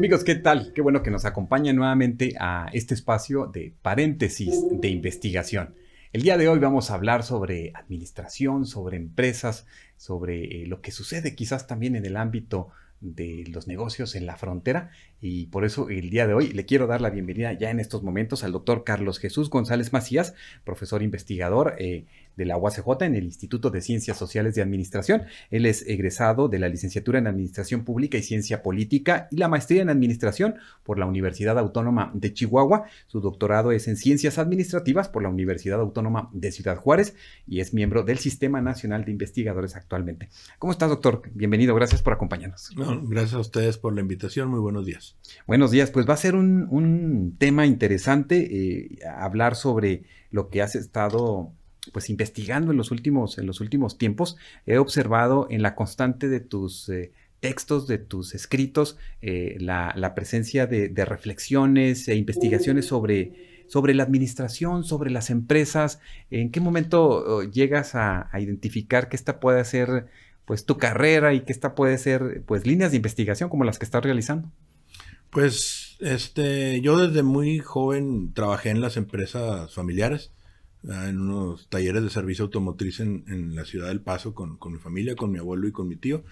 Amigos, ¿qué tal? Qué bueno que nos acompañan nuevamente a este espacio de paréntesis de investigación. El día de hoy vamos a hablar sobre administración, sobre empresas, sobre lo que sucede quizás también en el ámbito de los negocios en la frontera, y por eso el día de hoy le quiero dar la bienvenida ya en estos momentos al doctor Carlos Jesús González Macías, profesor investigador de la UACJ en el Instituto de Ciencias Sociales de Administración. Él es egresado de la licenciatura en Administración Pública y Ciencia Política y la maestría en Administración por la Universidad Autónoma de Chihuahua. Su doctorado es en Ciencias Administrativas por la Universidad Autónoma de Ciudad Juárez y es miembro del Sistema Nacional de Investigadores actualmente. ¿Cómo estás, doctor? Bienvenido, gracias por acompañarnos. No, gracias a ustedes por la invitación, muy buenos días. Buenos días, pues va a ser un tema interesante hablar sobre lo que has estado pues investigando en los últimos tiempos. He observado en la constante de tus textos, de tus escritos, la presencia de reflexiones e investigaciones sobre la administración, sobre las empresas. ¿En qué momento llegas a identificar que esta puede ser pues tu carrera y que esta puede ser pues líneas de investigación como las que estás realizando? Pues yo desde muy joven trabajé en las empresas familiares, en unos talleres de servicio automotriz en la ciudad del Paso con mi familia, con mi abuelo y con mi tío.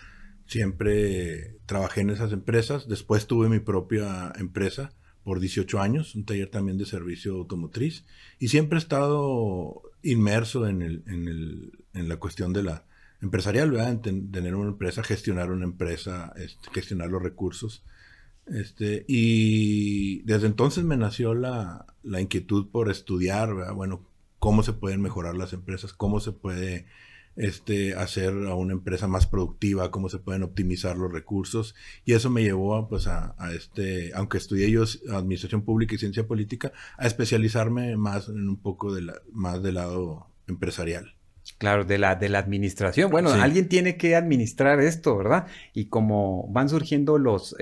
Siempre trabajé en esas empresas. Después tuve mi propia empresa por 18 años, un taller también de servicio automotriz. Y siempre he estado inmerso en la cuestión de la empresarial, ¿verdad? En tener una empresa, gestionar una empresa, gestionar los recursos. Y desde entonces me nació la inquietud por estudiar, ¿verdad? Bueno, cómo se pueden mejorar las empresas, cómo se puede hacer a una empresa más productiva, cómo se pueden optimizar los recursos. Y eso me llevó pues aunque estudié yo Administración Pública y Ciencia Política, a especializarme más en un poco más del lado empresarial. Claro, de la administración. Bueno, Sí. alguien tiene que administrar esto, ¿verdad? Y como van surgiendo los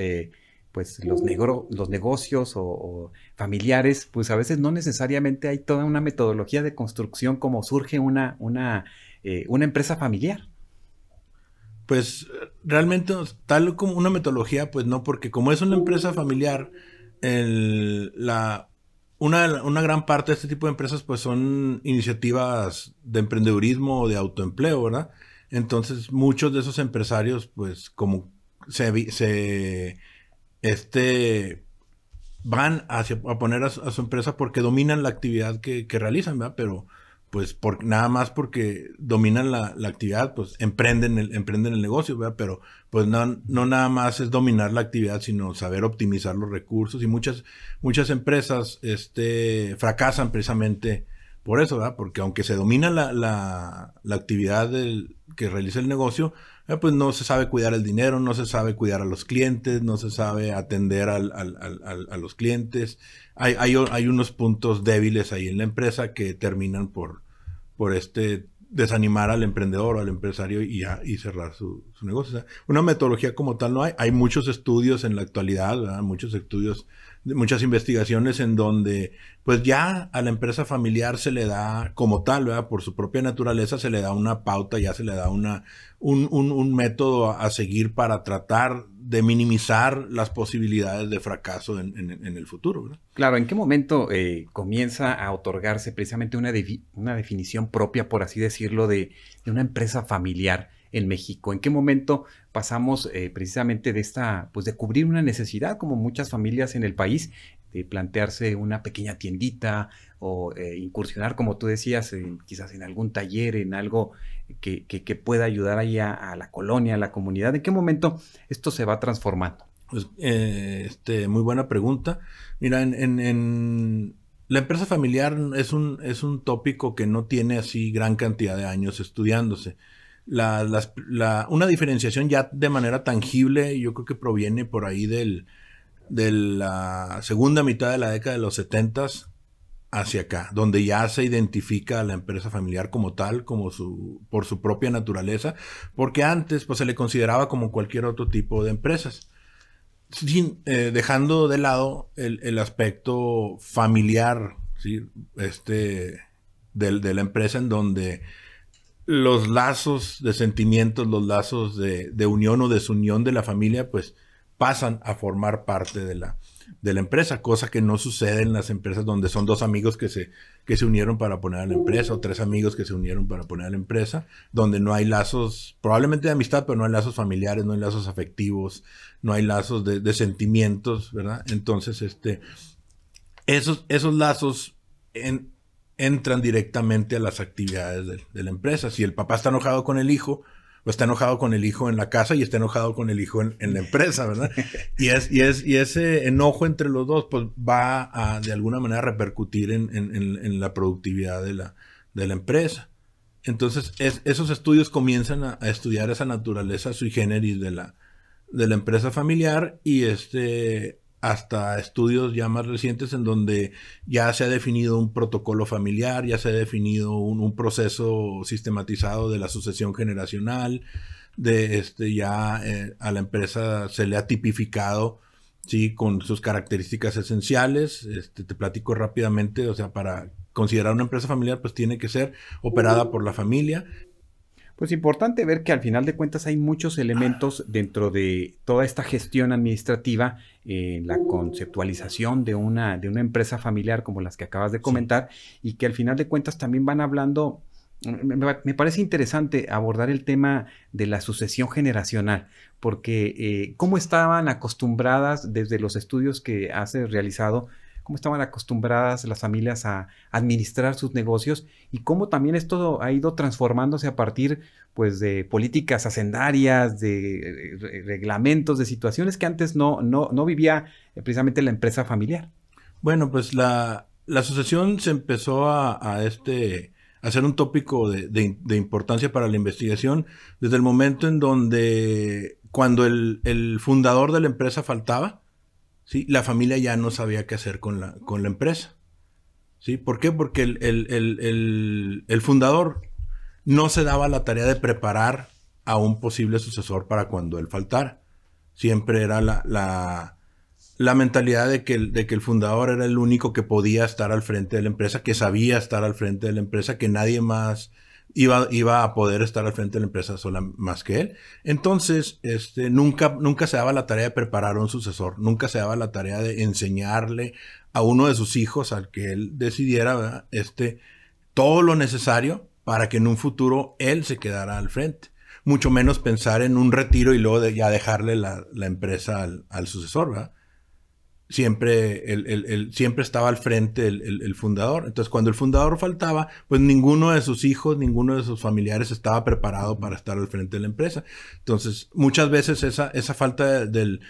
negocios o familiares, pues a veces no necesariamente hay toda una metodología de construcción como surge una empresa familiar. Pues realmente tal como una metodología, pues no, porque como es una empresa familiar, una gran parte de este tipo de empresas pues son iniciativas de emprendedurismo o de autoempleo, ¿verdad? Entonces muchos de esos empresarios pues como van a poner a su empresa porque dominan la actividad que realizan, ¿verdad? Pero pues nada más porque dominan la actividad, pues emprenden el negocio, ¿verdad? Pero pues no nada más es dominar la actividad, sino saber optimizar los recursos. Y muchas empresas fracasan precisamente por eso, ¿verdad? Porque aunque se domina la actividad que realiza el negocio, pues no se sabe cuidar el dinero, no se sabe cuidar a los clientes, no se sabe atender a los clientes. Hay unos puntos débiles ahí en la empresa que terminan por desanimar al emprendedor o al empresario y cerrar su negocio. O sea, una metodología como tal no hay. Hay muchos estudios en la actualidad, ¿verdad? Muchos estudios, muchas investigaciones en donde pues ya a la empresa familiar se le da como tal, ¿verdad? Por su propia naturaleza se le da una pauta, ya se le da un método a seguir para tratar de minimizar las posibilidades de fracaso en el futuro, ¿verdad? Claro, ¿en qué momento comienza a otorgarse precisamente una definición propia, por así decirlo, de una empresa familiar en México? ¿En qué momento pasamos precisamente de cubrir una necesidad, como muchas familias en el país, de plantearse una pequeña tiendita o incursionar, como tú decías, quizás en algún taller, en algo que pueda ayudar ahí a la colonia, a la comunidad? ¿En qué momento esto se va transformando? Pues, muy buena pregunta. Mira, en la empresa familiar es un tópico que no tiene así gran cantidad de años estudiándose. Una diferenciación ya de manera tangible, yo creo que proviene por ahí de la segunda mitad de la década de los 70s hacia acá, donde ya se identifica a la empresa familiar como tal, por su propia naturaleza, porque antes pues se le consideraba como cualquier otro tipo de empresas. Dejando de lado el aspecto familiar, ¿sí? De la empresa, en donde los lazos de sentimientos, los lazos de unión o desunión de la familia, pues pasan a formar parte de la empresa, cosa que no sucede en las empresas donde son dos amigos que se unieron para poner a la empresa, o tres amigos que se unieron para poner a la empresa, donde no hay lazos, probablemente de amistad, pero no hay lazos familiares, no hay lazos afectivos, no hay lazos de sentimientos, ¿verdad? Entonces, esos lazos entran directamente a las actividades de la empresa. Si el papá está enojado con el hijo, o está enojado con el hijo en la casa y está enojado con el hijo en la empresa, ¿verdad? Y ese enojo entre los dos, pues va a de alguna manera repercutir en la productividad de la empresa. Entonces, esos estudios comienzan a estudiar esa naturaleza sui generis de la empresa familiar, y hasta estudios ya más recientes en donde ya se ha definido un protocolo familiar, ya se ha definido un proceso sistematizado de la sucesión generacional, a la empresa se le ha tipificado, sí, con sus características esenciales. Te platico rápidamente, o sea, para considerar una empresa familiar, pues tiene que ser operada por la familia. Pues importante ver que al final de cuentas hay muchos elementos dentro de toda esta gestión administrativa, la conceptualización de una empresa familiar como las que acabas de comentar, sí, y que al final de cuentas también van hablando. Me parece interesante abordar el tema de la sucesión generacional, porque cómo estaban acostumbradas desde los estudios que has realizado, cómo estaban acostumbradas las familias a administrar sus negocios, y cómo también esto ha ido transformándose a partir, pues, de políticas hacendarias, de reglamentos, de situaciones que antes no vivía precisamente la empresa familiar. Bueno, pues la sucesión se empezó a ser un tópico de importancia para la investigación desde el momento en donde, cuando el fundador de la empresa faltaba, ¿sí?, la familia ya no sabía qué hacer con la empresa. ¿Sí? ¿Por qué? Porque el fundador no se daba la tarea de preparar a un posible sucesor para cuando él faltara. Siempre era la mentalidad de que el fundador era el único que podía estar al frente de la empresa, que sabía estar al frente de la empresa, que nadie más iba a poder estar al frente de la empresa sola más que él. Entonces, nunca se daba la tarea de preparar a un sucesor, nunca se daba la tarea de enseñarle a uno de sus hijos, al que él decidiera, ¿verdad?, todo lo necesario para que en un futuro él se quedara al frente. Mucho menos pensar en un retiro y luego ya dejarle la empresa al sucesor, ¿verdad? Siempre estaba al frente el fundador. Entonces, cuando el fundador faltaba, pues ninguno de sus hijos, ninguno de sus familiares estaba preparado para estar al frente de la empresa. Entonces, muchas veces esa falta del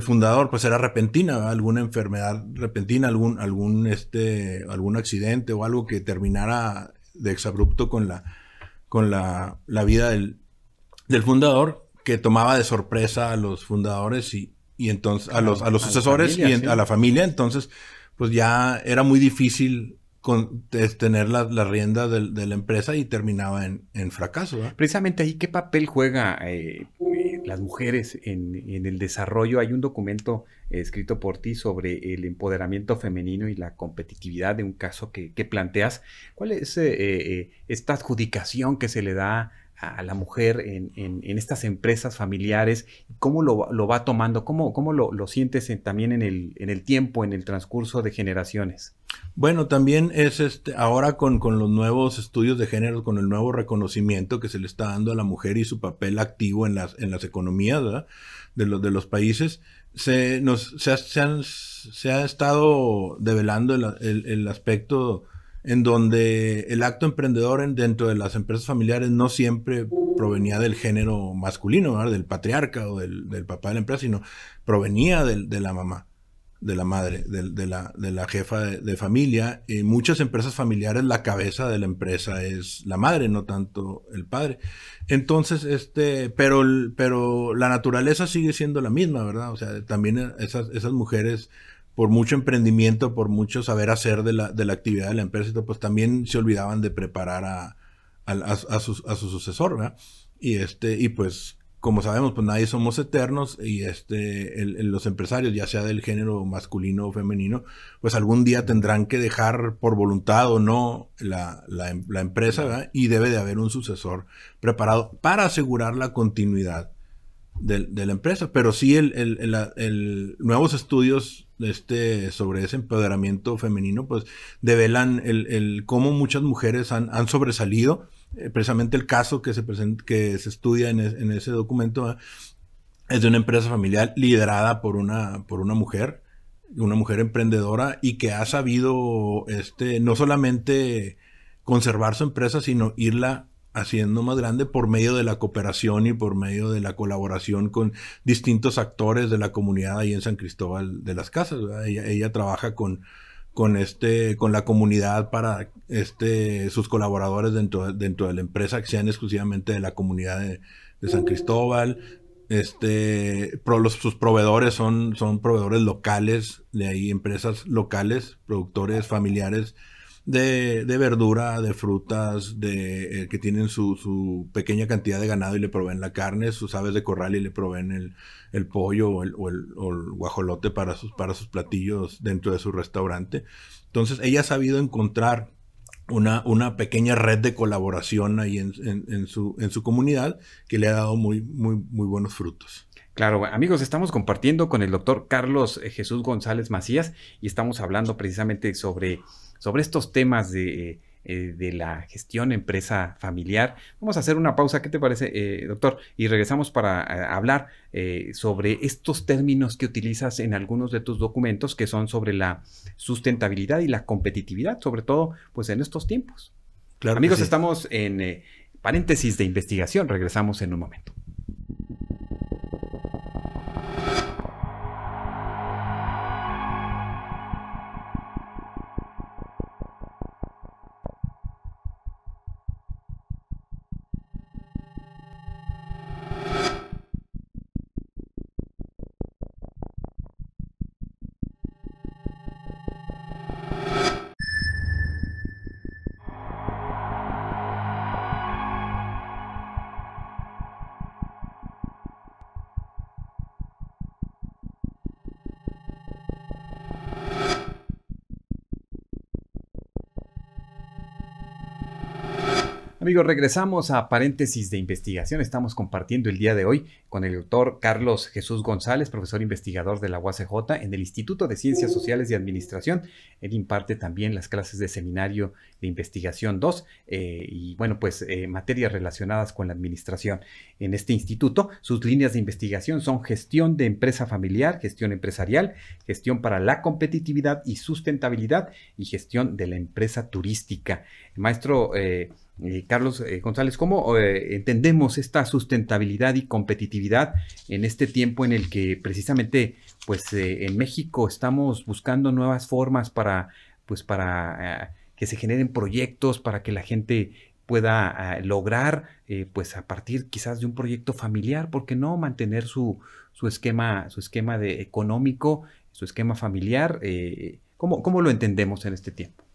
fundador, pues era repentina, ¿verdad? Alguna enfermedad repentina, algún accidente o algo que terminara de exabrupto con la vida del fundador, que tomaba de sorpresa a los fundadores y entonces a los sucesores familia, y a la familia. Entonces, pues ya era muy difícil tener las riendas de la empresa, y terminaba en fracaso, ¿verdad? Precisamente ahí, ¿qué papel juega las mujeres en el desarrollo? Hay un documento escrito por ti sobre el empoderamiento femenino y la competitividad, de un caso que planteas. ¿Cuál es esta adjudicación que se le da a la mujer en estas empresas familiares? ¿Cómo lo va tomando? ¿Cómo lo sientes también en el tiempo, en el transcurso de generaciones? Bueno, también es ahora con los nuevos estudios de género, con el nuevo reconocimiento que se le está dando a la mujer y su papel activo en las economías, ¿verdad?, de los países, se ha estado develando el aspecto en donde el acto emprendedor dentro de las empresas familiares no siempre provenía del género masculino, ¿verdad?, del patriarca o del papá de la empresa, sino provenía de la mamá, de la madre, de la jefa de familia. En muchas empresas familiares la cabeza de la empresa es la madre, no tanto el padre. Entonces, pero la naturaleza sigue siendo la misma, ¿verdad? O sea, también esas mujeres, por mucho emprendimiento, por mucho saber hacer de la actividad de la empresa, pues también se olvidaban de preparar a su sucesor, ¿verdad? Y pues, como sabemos, pues nadie somos eternos, y los empresarios, ya sea del género masculino o femenino, pues algún día tendrán que dejar, por voluntad o no, la empresa, ¿verdad? Y debe de haber un sucesor preparado para asegurar la continuidad de la empresa. Pero sí, nuevos estudios sobre ese empoderamiento femenino, pues develan cómo muchas mujeres han sobresalido. Precisamente el caso que se estudia en ese documento es de una empresa familiar liderada por una mujer emprendedora, y que ha sabido no solamente conservar su empresa, sino irla haciendo más grande por medio de la cooperación y por medio de la colaboración con distintos actores de la comunidad ahí en San Cristóbal de las Casas, ¿verdad? Ella trabaja con la comunidad para sus colaboradores dentro de la empresa que sean exclusivamente de la comunidad de San Cristóbal. Sus proveedores son proveedores locales, de ahí empresas locales, productores familiares de verdura, de frutas, que tienen su pequeña cantidad de ganado y le proveen la carne, sus aves de corral y le proveen el pollo o el guajolote para sus platillos dentro de su restaurante. Entonces ella ha sabido encontrar una pequeña red de colaboración ahí en su comunidad, que le ha dado muy, muy, muy buenos frutos. Claro, amigos, estamos compartiendo con el doctor Carlos Jesús González Macías, y estamos hablando precisamente sobre estos temas de la gestión empresa familiar. Vamos a hacer una pausa, ¿qué te parece, doctor? Y regresamos para hablar sobre estos términos que utilizas en algunos de tus documentos, que son sobre la sustentabilidad y la competitividad, sobre todo pues en estos tiempos. Claro, amigos, sí. Estamos en paréntesis de investigación. Regresamos en un momento. Amigos, regresamos a paréntesis de investigación. Estamos compartiendo el día de hoy con el doctor Carlos Jesús González, profesor investigador de la UACJ en el Instituto de Ciencias Sociales y Administración. Él imparte también las clases de Seminario de Investigación 2 y bueno, pues materias relacionadas con la administración. En este instituto, sus líneas de investigación son gestión de empresa familiar, gestión empresarial, gestión para la competitividad y sustentabilidad y gestión de la empresa turística. Maestro Carlos González, ¿cómo entendemos esta sustentabilidad y competitividad en este tiempo en el que precisamente pues en México estamos buscando nuevas formas para que se generen proyectos, para que la gente pueda lograr pues a partir quizás de un proyecto familiar, ¿por qué no mantener su esquema económico, su esquema familiar? ¿Cómo lo entendemos en este tiempo?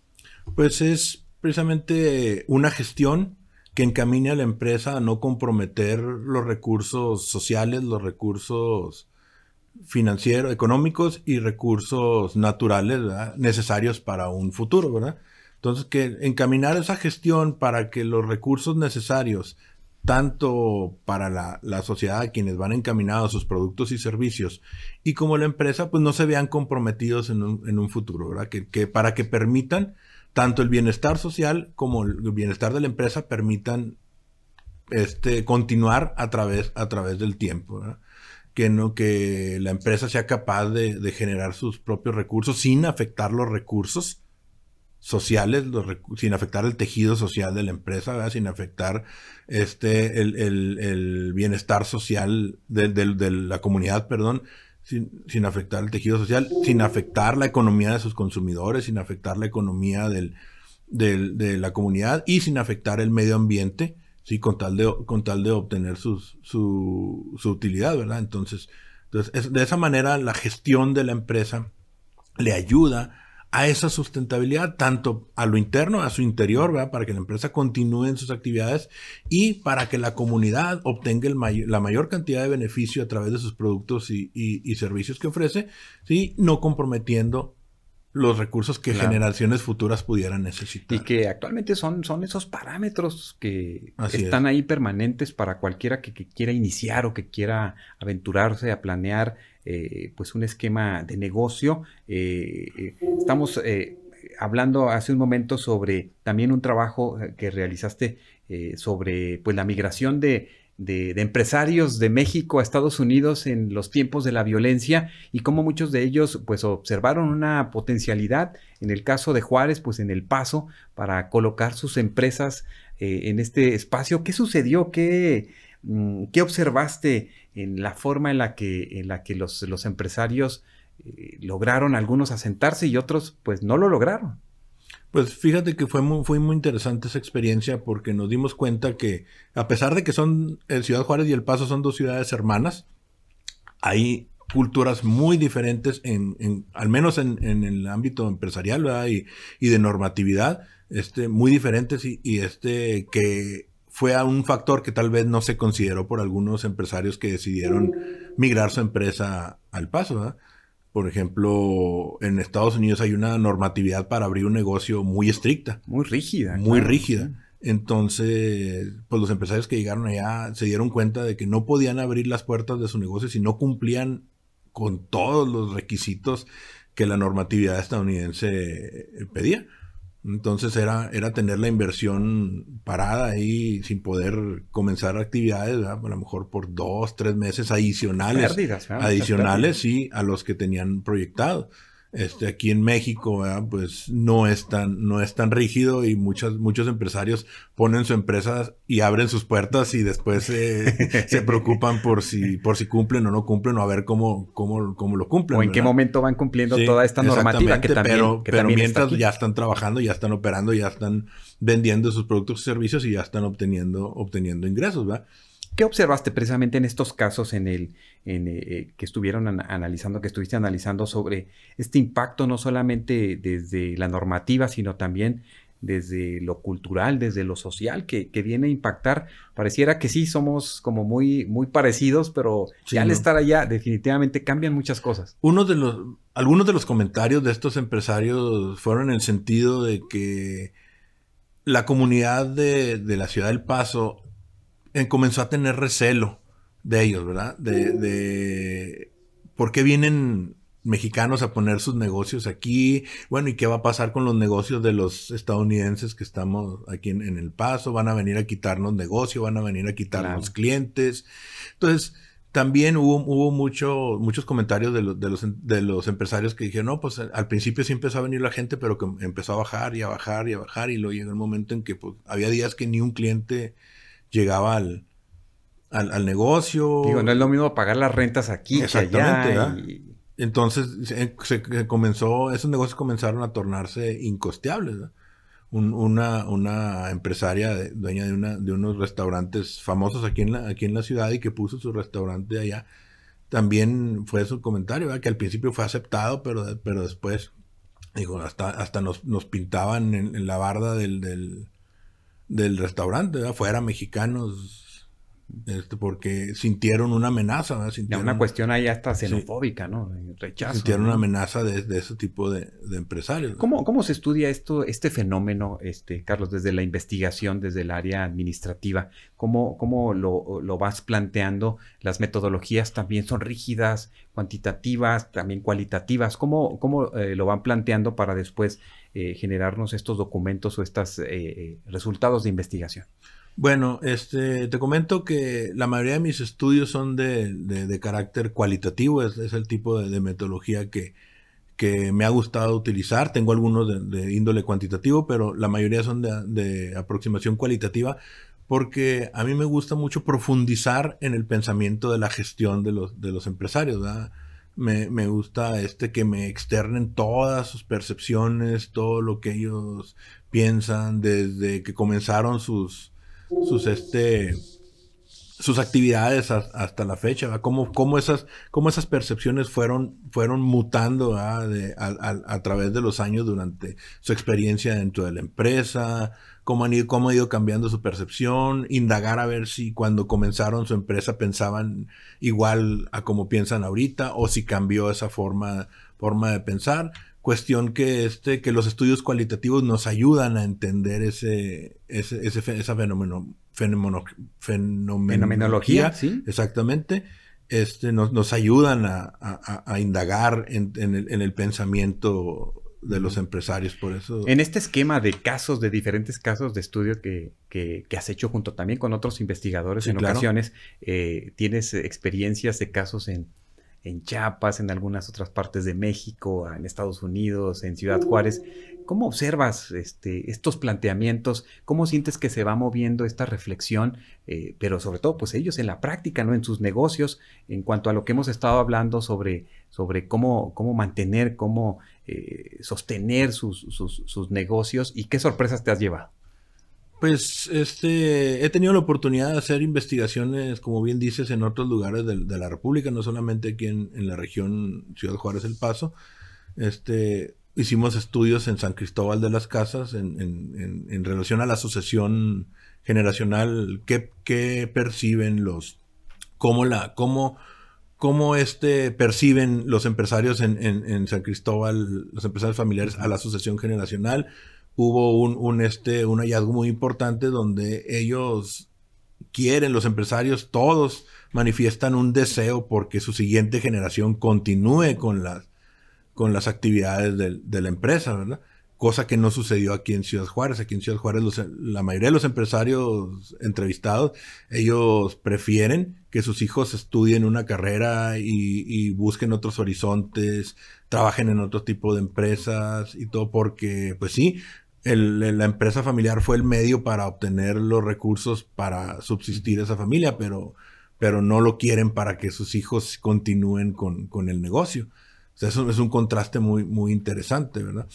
Pues es precisamente una gestión que encamine a la empresa a no comprometer los recursos sociales, los recursos financieros, económicos y recursos naturales, ¿verdad?, necesarios para un futuro, ¿verdad? Entonces, que encaminar esa gestión para que los recursos necesarios, tanto para la sociedad a quienes van encaminados sus productos y servicios, y como la empresa, pues no se vean comprometidos en un futuro, ¿verdad? Que para que permitan tanto el bienestar social como el bienestar de la empresa permitan continuar a través del tiempo, ¿verdad? Que la empresa sea capaz de generar sus propios recursos sin afectar los recursos sociales, sin afectar el tejido social de la empresa, ¿verdad?, sin afectar el bienestar social de la comunidad, perdón, sin afectar el tejido social, sin afectar la economía de sus consumidores, sin afectar la economía de la comunidad y sin afectar el medio ambiente, ¿sí?, con tal de obtener su utilidad, ¿verdad? Entonces de esa manera la gestión de la empresa le ayuda a esa sustentabilidad, tanto a lo interno, a su interior, ¿verdad?, para que la empresa continúe en sus actividades y para que la comunidad obtenga la mayor cantidad de beneficio a través de sus productos y servicios que ofrece, ¿sí?, no comprometiendo los recursos que generaciones futuras pudieran necesitar. Y que actualmente son esos parámetros que Así están ahí permanentes para cualquiera que quiera iniciar o que quiera aventurarse a planear pues un esquema de negocio. Estamos hablando hace un momento sobre también un trabajo que realizaste sobre pues la migración de empresarios de México a Estados Unidos en los tiempos de la violencia y cómo muchos de ellos pues observaron una potencialidad, en el caso de Juárez, pues en El Paso, para colocar sus empresas en este espacio. ¿Qué sucedió? ¿Qué observaste en la forma en la que los empresarios lograron algunos asentarse y otros pues no lo lograron? Pues fíjate que fue muy interesante esa experiencia porque nos dimos cuenta que a pesar de que son Ciudad Juárez y El Paso son dos ciudades hermanas, hay culturas muy diferentes al menos en el ámbito empresarial, ¿verdad? Y de normatividad, muy diferentes y que fue un factor que tal vez no se consideró por algunos empresarios que decidieron migrar su empresa al Paso, ¿verdad? Por ejemplo, en Estados Unidos hay una normatividad para abrir un negocio muy estricta. Muy rígida. Muy rígida. Sí. Entonces, pues los empresarios que llegaron allá se dieron cuenta de que no podían abrir las puertas de su negocio si no cumplían con todos los requisitos que la normatividad estadounidense pedía. Entonces era tener la inversión parada ahí sin poder comenzar actividades, ¿verdad? A lo mejor por 2, 3 meses adicionales. Pérdidas, ¿verdad? Adicionales, sí, a los que tenían proyectado. Aquí en México, ¿verdad? Pues no es tan rígido y muchos empresarios ponen su empresa y abren sus puertas y después se preocupan por si cumplen o no cumplen o a ver cómo lo cumplen. O en qué momento van cumpliendo toda esta normativa que también pero mientras ya están trabajando, ya están operando, ya están vendiendo sus productos y servicios y ya están obteniendo ingresos, ¿verdad? ¿Qué observaste precisamente en estos casos que estuviste analizando sobre este impacto no solamente desde la normativa, sino también desde lo cultural, desde lo social, que viene a impactar? Pareciera que sí somos como muy, muy parecidos, pero sí, ya al estar allá definitivamente cambian muchas cosas. Algunos de los comentarios de estos empresarios fueron en el sentido de que la comunidad de la ciudad del Paso comenzó a tener recelo de ellos, ¿verdad? De por qué vienen mexicanos a poner sus negocios aquí. Bueno, ¿y qué va a pasar con los negocios de los estadounidenses que estamos aquí en El Paso? Van a venir a quitarnos negocio, van a venir a quitarnos clientes. Entonces, también hubo muchos comentarios de los empresarios que dijeron, no, pues al principio sí empezó a venir la gente, pero que empezó a bajar y a bajar y a bajar, y luego llegó el momento en que pues, había días que ni un cliente llegaba al negocio. Digo, no es lo mismo pagar las rentas aquí que allá. Entonces esos negocios comenzaron a tornarse incosteables, ¿verdad? Una empresaria dueña de unos restaurantes famosos aquí en la ciudad y que puso su restaurante allá, también fue su comentario, ¿verdad? Que al principio fue aceptado, pero después, digo, hasta nos pintaban en la barda del restaurante, ¿verdad? Fuera mexicanos, porque sintieron una amenaza, ¿verdad? Una cuestión ahí hasta xenofóbica, sí, ¿no? Rechazo. Sintieron, ¿no? una amenaza de ese tipo de empresarios, ¿no? ¿Cómo se estudia este fenómeno, Carlos, desde la investigación, desde el área administrativa? ¿Cómo lo vas planteando? Las metodologías también son rígidas, cuantitativas, también cualitativas. ¿Cómo lo van planteando para después generarnos estos documentos o estos resultados de investigación? Bueno, te comento que la mayoría de mis estudios son de carácter cualitativo, es el tipo de metodología que me ha gustado utilizar. Tengo algunos de índole cuantitativo, pero la mayoría son de aproximación cualitativa, porque a mí me gusta mucho profundizar en el pensamiento de la gestión de los empresarios, ¿verdad? Me gusta que me externen todas sus percepciones, todo lo que ellos piensan desde que comenzaron sus actividades hasta la fecha, ¿verdad? Cómo esas percepciones fueron mutando a través de los años durante su experiencia dentro de la empresa, cómo ha ido cambiando su percepción, indagar a ver si cuando comenzaron su empresa pensaban igual a como piensan ahorita o si cambió esa forma de pensar. cuestión que los estudios cualitativos nos ayudan a entender esa fenomenología, ¿sí? Exactamente. Nos ayudan a indagar en el pensamiento de los empresarios, por eso. En este esquema de casos, de diferentes casos de estudio que has hecho junto también con otros investigadores, Sí, en claro. ocasiones, tienes experiencias de casos en Chiapas, en algunas otras partes de México, en Estados Unidos, en Ciudad Juárez. ¿Cómo observas estos planteamientos? ¿Cómo sientes que se va moviendo esta reflexión? Pero sobre todo, pues ellos en la práctica, ¿no? En sus negocios, en cuanto a lo que hemos estado hablando sobre cómo mantener, cómo sostener sus negocios, y qué sorpresas te has llevado. Pues he tenido la oportunidad de hacer investigaciones, como bien dices, en otros lugares de la República, no solamente aquí en la región Ciudad Juárez El Paso. Hicimos estudios en San Cristóbal de las Casas en relación a la sucesión generacional, qué perciben cómo perciben los empresarios en San Cristóbal, los empresarios familiares, a la sucesión generacional. Hubo un hallazgo muy importante donde ellos quieren, los empresarios todos manifiestan un deseo porque su siguiente generación continúe con las actividades de la empresa, ¿verdad? Cosa que no sucedió aquí en Ciudad Juárez. Aquí en Ciudad Juárez la mayoría de los empresarios entrevistados, ellos prefieren que sus hijos estudien una carrera y busquen otros horizontes, trabajen en otro tipo de empresas y todo, porque pues sí, la empresa familiar fue el medio para obtener los recursos para subsistir esa familia, pero no lo quieren para que sus hijos continúen con el negocio. O sea, eso es un contraste muy, muy interesante, ¿verdad?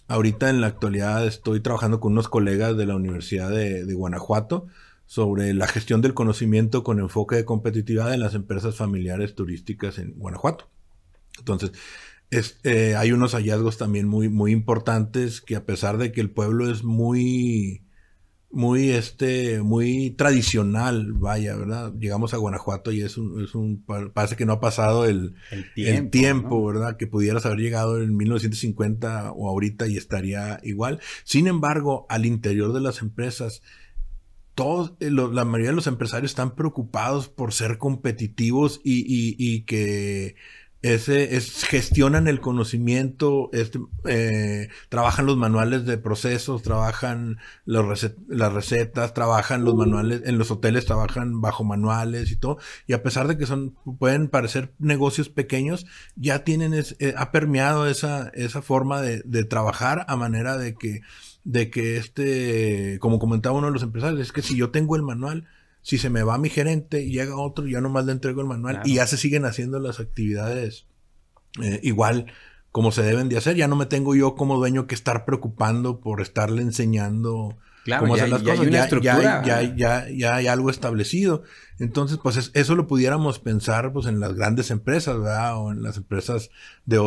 Ahorita en la actualidad estoy trabajando con unos colegas de la Universidad de Guanajuato sobre la gestión del conocimiento con enfoque de competitividad en las empresas familiares turísticas en Guanajuato. Entonces, hay unos hallazgos también muy, muy importantes que, a pesar de que el pueblo es muy tradicional, vaya, ¿verdad? Llegamos a Guanajuato y parece que no ha pasado el tiempo, ¿no? ¿Verdad? Que pudieras haber llegado en 1950 o ahorita y estaría igual. Sin embargo, al interior de las empresas, la mayoría de los empresarios están preocupados por ser competitivos y que gestionan el conocimiento, trabajan los manuales de procesos, trabajan las recetas, trabajan los manuales, en los hoteles trabajan bajo manuales y todo, y a pesar de que pueden parecer negocios pequeños, ya ha permeado esa forma de trabajar, a manera de que como comentaba uno de los empresarios, es que si yo tengo el manual, si se me va mi gerente y llega otro, ya nomás le entrego el manual, claro, y ya se siguen haciendo las actividades igual como se deben de hacer. Ya no me tengo yo como dueño que estar preocupando por estarle enseñando, claro, cómo hacer las cosas. Ya hay algo establecido. Entonces, pues eso lo pudiéramos pensar pues en las grandes empresas, ¿verdad? O en las empresas de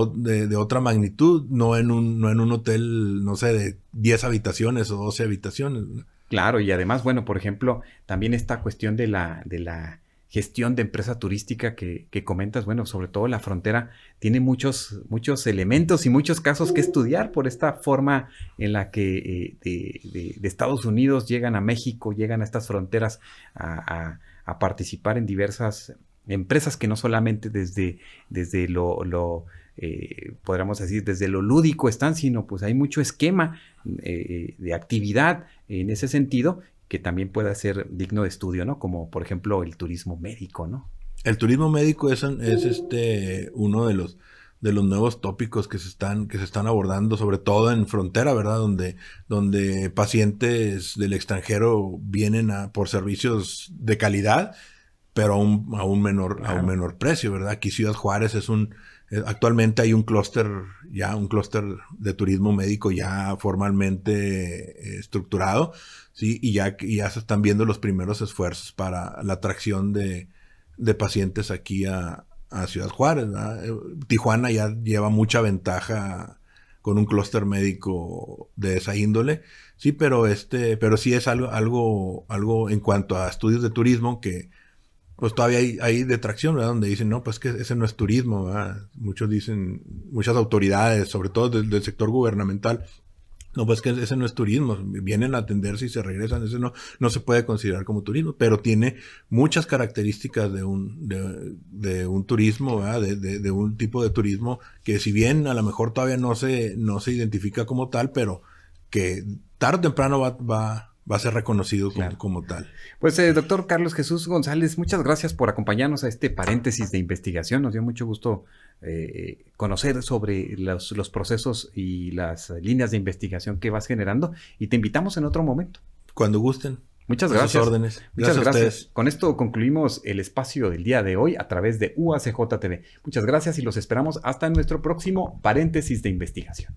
otra magnitud, no en un hotel, no sé, de 10 habitaciones o 12 habitaciones, ¿verdad? Claro, y además, bueno, por ejemplo, también esta cuestión de la gestión de empresa turística que comentas, bueno, sobre todo la frontera tiene muchos elementos y muchos casos que estudiar por esta forma en la que de Estados Unidos llegan a México, llegan a estas fronteras a participar en diversas empresas que no solamente desde podríamos decir, desde lo lúdico están, sino pues hay mucho esquema de actividad en ese sentido que también pueda ser digno de estudio, ¿no? Como por ejemplo el turismo médico, ¿no? El turismo médico es uno de los nuevos tópicos que se están abordando, sobre todo en frontera, ¿verdad? Donde pacientes del extranjero vienen por servicios de calidad, pero a un menor precio, ¿verdad? Aquí Ciudad Juárez actualmente hay un clúster de turismo médico ya formalmente estructurado, ¿sí? Y ya se están viendo los primeros esfuerzos para la atracción de pacientes aquí a Ciudad Juárez, ¿verdad? Tijuana ya lleva mucha ventaja con un clúster médico de esa índole, sí, pero sí es algo en cuanto a estudios de turismo que pues todavía hay detracción, ¿verdad? Donde dicen, no, pues que ese no es turismo, ¿verdad? Muchos dicen, muchas autoridades, sobre todo del sector gubernamental, no, pues que ese no es turismo, vienen a atenderse y se regresan, ese no se puede considerar como turismo, pero tiene muchas características de un turismo, ¿verdad? De un tipo de turismo que si bien a lo mejor todavía no se identifica como tal, pero que tarde o temprano va a ser reconocido Claro. como tal. Pues, doctor Carlos Jesús González, muchas gracias por acompañarnos a este paréntesis de investigación. Nos dio mucho gusto conocer sobre los procesos y las líneas de investigación que vas generando y te invitamos en otro momento. Cuando gusten. Muchas A sus gracias. órdenes. Muchas Gracias a gracias. ustedes. Con esto concluimos el espacio del día de hoy a través de UACJ TV. Muchas gracias y los esperamos hasta nuestro próximo paréntesis de investigación.